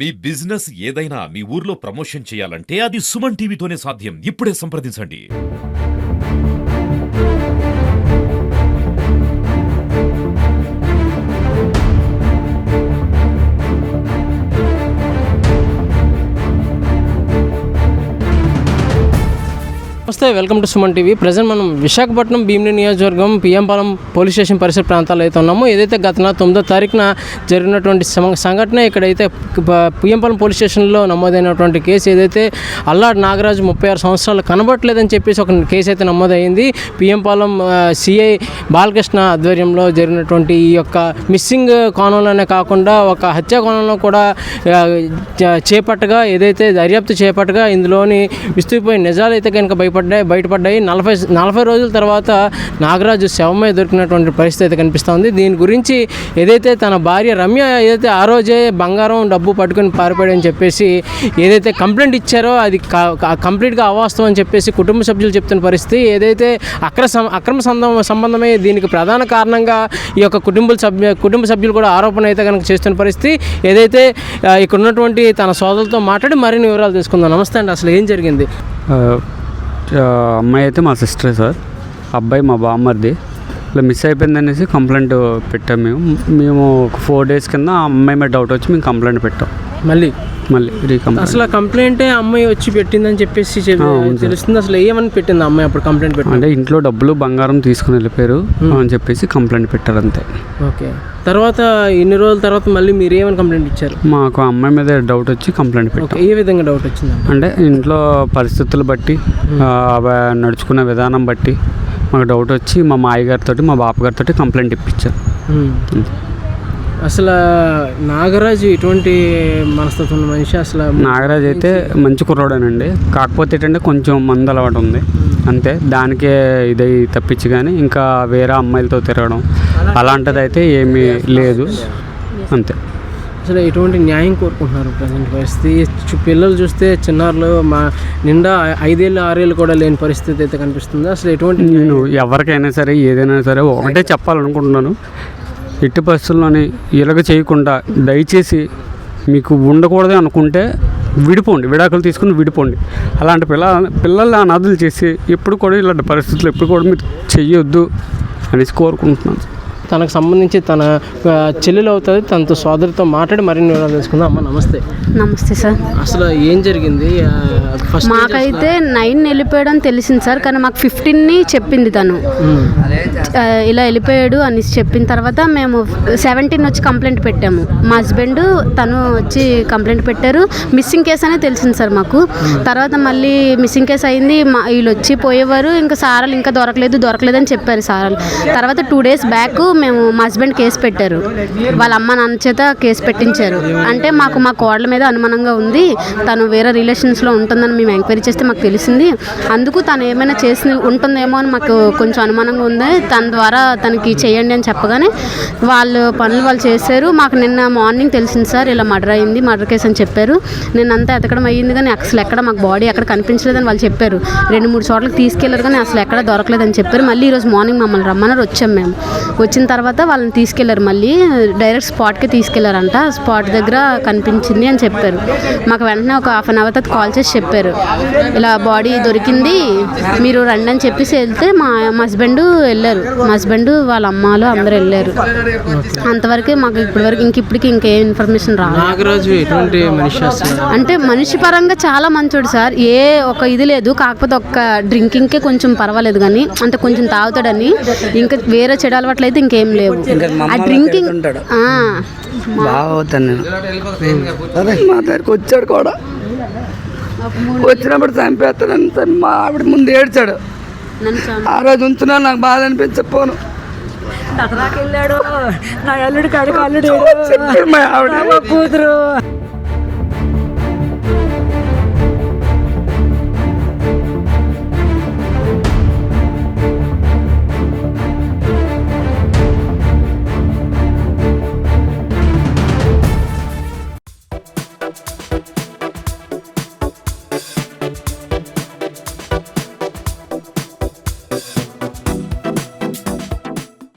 మీ business ఏదైనా మీ ఊర్లో promotion చేయాలంటే అది సుమన్ టీవీతోనే సాధ్యం. ఇప్పుడే సంప్రదించండి. నమస్తే, welcome to Suman TV. Present మనం విశాఖపట్నం భీమిలి నియోజకవర్గం పిఎంపాలెం పోలీస్ స్టేషన్ పరిసర ప్రాంతాల్లో అయితే ఉన్నాము. ఏదైతే గత 9వ తారీఖున జరిగినటువంటి సంఘటన ఇక్కడైతే పిఎంపాలెం పోలీస్ స్టేషన్లో నమోదైనటువంటి కేసు ఏదైతే అల్లాడ్ నాగరాజు 36 సంవత్సరాలు కనబడలేదని చెప్పేసి ఒక కేసు అయితే నమోదైంది. పిఎంపాలెం సిఐ బాలకృష్ణ ఆధ్వర్యంలో జరిగినటువంటి ఈ యొక్క మిస్సింగ్ కోణంలోనే కాకుండా ఒక హత్య కోణంలో కూడా చేపట్టగా ఏదైతే దర్యాప్తు చేపట్టగా ఇందులోని విస్తుపోయిన నిజాలు అయితే కనుక బయటపడ్డాయి. 40 రోజుల తర్వాత నాగరాజు శవమే దొరికినటువంటి పరిస్థితి అయితే కనిపిస్తుంది. దీని గురించి ఏదైతే తన భార్య రమ్య ఏదైతే ఆ రోజే బంగారం డబ్బు పట్టుకుని పారిపోయాడని చెప్పేసి ఏదైతే కంప్లైంట్ ఇచ్చారో అది కంప్లీట్గా అవాస్తవం అని చెప్పేసి కుటుంబ సభ్యులు చెప్తున్న పరిస్థితి. ఏదైతే అక్రమ సంబంధమే దీనికి ప్రధాన కారణంగా ఈ యొక్క కుటుంబ సభ్యులు కూడా ఆరోపణ అయితే కనుక చేస్తున్న పరిస్థితి. ఏదైతే ఇక్కడ ఉన్నటువంటి తన సోదరులతో మాట్లాడి మరిన్ని వివరాలు తీసుకుందాం. నమస్తే అండి, అసలు ఏం జరిగింది? అమ్మాయి అయితే మా సిస్టరే సార్, అబ్బాయి మా బామ్మర్ది. ఇలా మిస్ అయిపోయింది అనేసి కంప్లైంట్ పెట్టాం. మేము ఒక 4 days కింద ఆ అమ్మాయి మీద డౌట్ వచ్చి మేము కంప్లైంట్ పెట్టాం. మళ్ళీ రీకంప్లైంట్. అసలు ఆ కంప్లైంట్ అమ్మాయి వచ్చి పెట్టిందని చెప్పేసి తెలుస్తుంది. అసలు ఏమని పెట్టింది అమ్మాయి అప్పుడు కంప్లైంట్ పెట్టి? అంటే ఇంట్లో డబ్బులు బంగారం తీసుకుని వెళ్ళిపోయారు అని చెప్పేసి కంప్లైంట్ పెట్టారు అంతే. ఓకే, తర్వాత ఇన్ని రోజుల తర్వాత మళ్ళీ మీరు ఏమని కంప్లైంట్ ఇచ్చారు? మాకు అమ్మాయి మీద డౌట్ వచ్చి కంప్లైంట్ పెట్టాం. ఏ విధంగా డౌట్ వచ్చింది? అంటే ఇంట్లో పరిస్థితులు బట్టి నడుచుకునే విధానం బట్టి మాకు డౌట్ వచ్చి మా మాయగారితో మా బాపగారితో కంప్లైంట్ ఇప్పించారు. అసలు నాగరాజు ఎటువంటి మనస్తత్వం ఉన్న మనిషి? అసలు నాగరాజు అయితే మంచి కుర్రాడేనండి, కాకపోతే ఏంటంటే కొంచెం మందు అలవాటు ఉంది అంతే. దానికే ఇదై తప్పించి కానీ ఇంకా వేరే అమ్మాయిలతో తిరగడం అలాంటిది అయితే ఏమీ లేదు అంతే. అసలు ఎటువంటి న్యాయం కోరుకుంటున్నారు ప్రజెంట్ పరిస్థితి? పిల్లలు చూస్తే చిన్నారులు నిండా 5 ఏళ్ళు 6 ఏళ్ళు కూడా లేని పరిస్థితి అయితే కనిపిస్తుంది. అసలు ఎటువంటి నేను ఎవరికైనా సరే ఏదైనా సరే ఒకటే చెప్పాలనుకుంటున్నాను, ఎట్టి పరిస్థితుల్లోని ఇలాగ చేయకుండా దయచేసి మీకు ఉండకూడదు అనుకుంటే విడాకులు తీసుకుని విడిపోండి. అలాంటి పిల్లల్ని అనాథులు చేసి ఎప్పుడు కూడా ఇలాంటి పరిస్థితులు ఎప్పుడు కూడా మీరు చెయ్యొద్దు అనేసి కోరుకుంటున్నాను. తనకు సంబంధించి తన చెల్లెలు అవుతుంది, తనతో సోదరితో మాట్లాడి మరిన్ని వివరాలు తెలుసుకుందాం. అమ్మ నమస్తే. నమస్తే సార్. అసలు ఏం జరిగింది? మాకైతే 9 వెళ్ళిపోయాడని తెలిసింది సార్, కానీ మాకు 15ని చెప్పింది తను. ఇలా వెళ్ళిపోయాడు అని చెప్పిన తర్వాత మేము 17 వచ్చి కంప్లైంట్ పెట్టాము. మా హస్బెండ్ తను వచ్చి కంప్లైంట్ పెట్టారు. మిస్సింగ్ కేసు అనేది తెలిసింది సార్ మాకు. తర్వాత మళ్ళీ మిస్సింగ్ కేసు అయింది. వీళ్ళు వచ్చి పోయేవారు, ఇంకా సారాలు ఇంకా దొరకలేదు అని చెప్పారు సారాలు. తర్వాత 2 days బ్యాక్ మేము మా హస్బెండ్ కేసు పెట్టారు. వాళ్ళ అమ్మ నాన్న చేత కేసు పెట్టించారు. అంటే మా కోడల మీద అనుమానంగా ఉంది, తను వేరే రిలేషన్స్లో ఉంటుందని మేము ఎంక్వైరీ చేస్తే మాకు తెలిసింది. అందుకు తను ఏమైనా చేసి ఉంటుందేమో అని మాకు కొంచెం అనుమానంగా ఉంది. తన ద్వారా తనకి చేయండి అని చెప్పగానే వాళ్ళు పనులు వాళ్ళు చేశారు. మాకు నిన్న మార్నింగ్ తెలిసింది సార్, ఇలా మర్డర్ కేసు అని చెప్పారు. నిన్నంతా ఎతకడం అయ్యింది కానీ అసలు ఎక్కడ మాకు బాడీ ఎక్కడ కనిపించలేదని వాళ్ళు చెప్పారు. 2-3 చోట్లకి తీసుకెళ్లారు కానీ అసలు ఎక్కడ దొరకలేదని చెప్పారు. మళ్ళీ ఈరోజు మార్నింగ్ మమ్మల్ని రమ్మన్నారు, వచ్చాం. మేము వచ్చిన తర్వాత వాళ్ళని తీసుకెళ్లారు, మళ్ళీ డైరెక్ట్ స్పాట్కి తీసుకెళ్లారంట. స్పాట్ దగ్గర కనిపించింది అని చెప్పారు. మాకు వెంటనే ఒక 1/2 hour తర్వాత కాల్ చేసి చెప్పారు, ఇలా బాడీ దొరికింది మీరు రండి అని చెప్పేసి వెళ్తే మా హస్బెండ్ వెళ్ళారు. మా హస్బెండ్ వాళ్ళ అమ్మాలు అందరూ వెళ్ళారు. అంతవరకే మాకు ఇప్పటికి ఇంకే ఇన్ఫర్మేషన్ రాదు. నాగరాజు ఎటువంటి మనిషి? అంటే మనిషి పరంగా చాలా మంచోడు సార్, ఏ ఒక ఇది లేదు. కాకపోతే ఒక్క డ్రింకింగ్కే కొంచెం పర్వాలేదు కానీ, అంటే కొంచెం తాగుతాడని, ఇంకా వేరే చెడు అలవాట్లు అయితే ఇంకేం లేవు. ఆ డ్రింకింగ్ బాగుతాను నేను. మా దగ్గరికి వచ్చాడు కూడా, వచ్చినప్పుడు చంపేస్తాను మా ఆవిడ ముందు ఏడ్చాడు. ఆ రోజు ఉంచున్నా నాకు బాధ అనిపించకపోను. వెళ్ళాడు నా అల్లుడు కాడికి, అల్లుడు మా ఆవిడ కూతురు